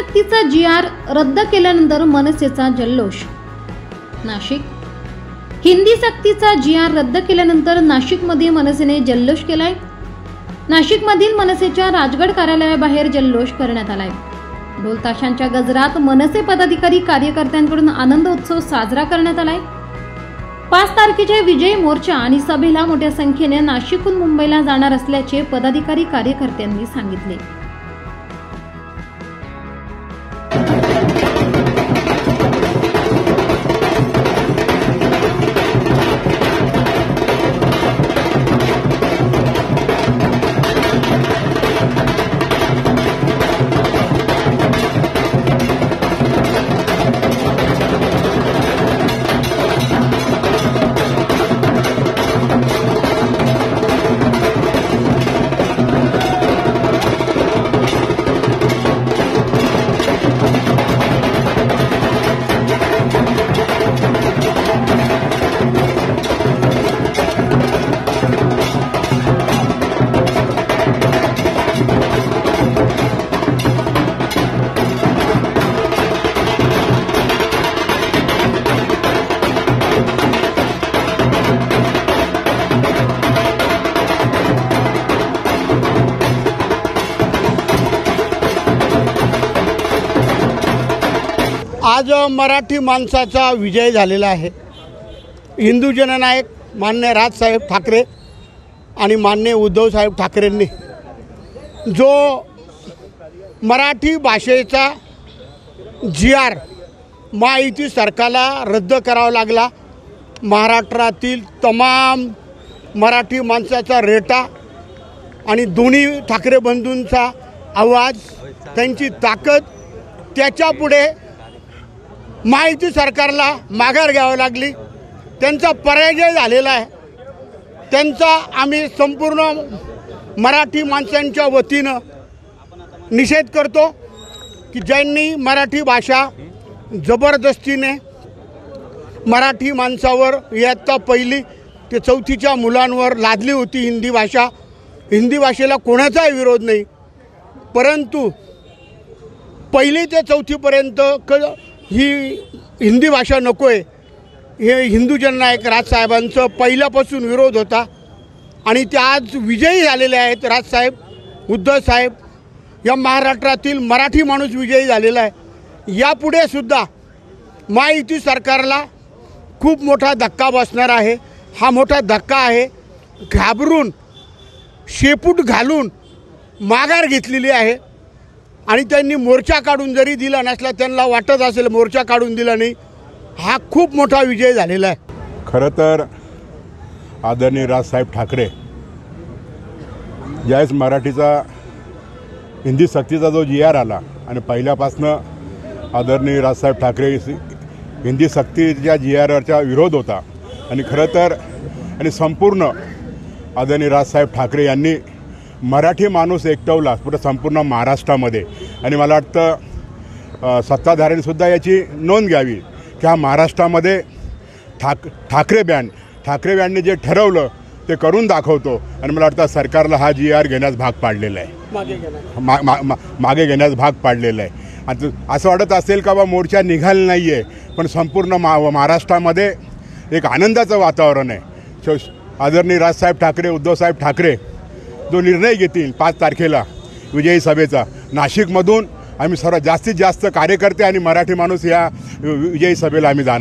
सक्तीचा जी.आर. रद्द केल्यानंतर मनसेचा जल्लोष। नाशिक। हिंदी सक्तीचा जी.आर. रद्द केल्यानंतर नाशिकमध्ये मनसेने जल्लोष केलाय। नाशिकमधील मनसेच्या राजगड कार्यालयाबाहेर जल्लोष करण्यात आलाय। ढोल ताशांच्या गजरात मनसे पदाधिकारी कार्यकर्त्यांकडून आनंद उत्सव साजरा करण्यात आलाय। 5 तारखेच्या विजयी मोर्चा आणि सभेला मोठ्या संख्येने नाशिकहून मुंबईला जाणार असल्याचे पदाधिकारी कार्यकर्त्यांनी सांगितले। आज मराठी माणसाचा विजय झालेला आहे। हिंदू जननायक माननीय राजसाहेब ठाकरे आणि माननीय उद्धवसाहेब ठाकरेंनी जो मराठी भाषेचा जी.आर. महायुती सरकारला रद्द करावा लागला, महाराष्ट्रातील तमाम मराठी माणसाचा रेटा आणि दोन्ही ठाकरे बंधूंचा आवाज, त्यांची ताकद, त्याच्यापुढे महायुती सरकारला माघार घ्यावी लागली, त्यांचा पराजय झालेला आहे। त्यांचा आम्ही संपूर्ण मराठी माणसांच्या वतीनं निषेध करतो की ज्यांनी मराठी भाषा जबरदस्तीने मराठी माणसावर इयत्ता पहिली ते चौथीच्या मुलांवर लादली होती हिंदी भाषा। हिंदी भाषेला कोणाचाही विरोध नाही, परंतु पहिली ते चौथीपर्यंत ही हिंदी भाषा नको आहे हे हिंदू जननायक राजसाहेबांचं पहिल्यापासून विरोध होता आणि ते आज विजयी झालेले आहेत। राजसाहेब, उद्धवसाहेब, या महाराष्ट्रातील मराठी माणूस विजयी झालेला आहे। यापुढे सुद्धा महायुती सरकारला खूप मोठा धक्का बसणार आहे। हा मोठा धक्का आहे। घाबरून शेपूट घालून माघार घेतलेली आहे आणि त्यांनी मोर्चा काढून जरी दिला नसला, त्यांना वाटत असेल मोर्चा काढून दिला नाही, हा खूप मोठा विजय झालेला आहे। खरं तर आदरणीय राजसाहेब ठाकरे ज्यावेळेस मराठीचा हिंदी सक्तीचा जो जी.आर. आला आणि पहिल्यापासनं आदरणीय राजसाहेब ठाकरे हिंदी सक्तीच्या जी.आरचा विरोध होता आणि खरं तर आणि संपूर्ण आदरणीय राजसाहेब ठाकरे यांनी मराठी माणूस एकटवला संपूर्ण महाराष्ट्रामध्ये आणि मला वाटतं सत्ताधाऱ्यांनीसुद्धा याची नोंद घ्यावी की हा महाराष्ट्रामध्ये ठाकरे बँडने जे ठरवलं ते करून दाखवतो आणि मला वाटतं सरकारला हा जी.आर. घेण्यास भाग पाडलेला आहे, मागे घेण्यास भाग पाडलेला आहे। आणि असं वाटत असेल का बा मोर्चा निघाला नाही आहे, पण संपूर्ण महाराष्ट्रामध्ये एक आनंदाचं वातावरण आहे। आदरणीय राजसाहेब ठाकरे, उद्धवसाहेब ठाकरे जो निर्णय घेतील 5 तारखेला विजयी सभेचा, नाशिकमधून आम्ही सर्वात जास्तीत जास्त कार्यकर्ते आणि मराठी माणूस या विजयी सभेला आम्ही जाणार।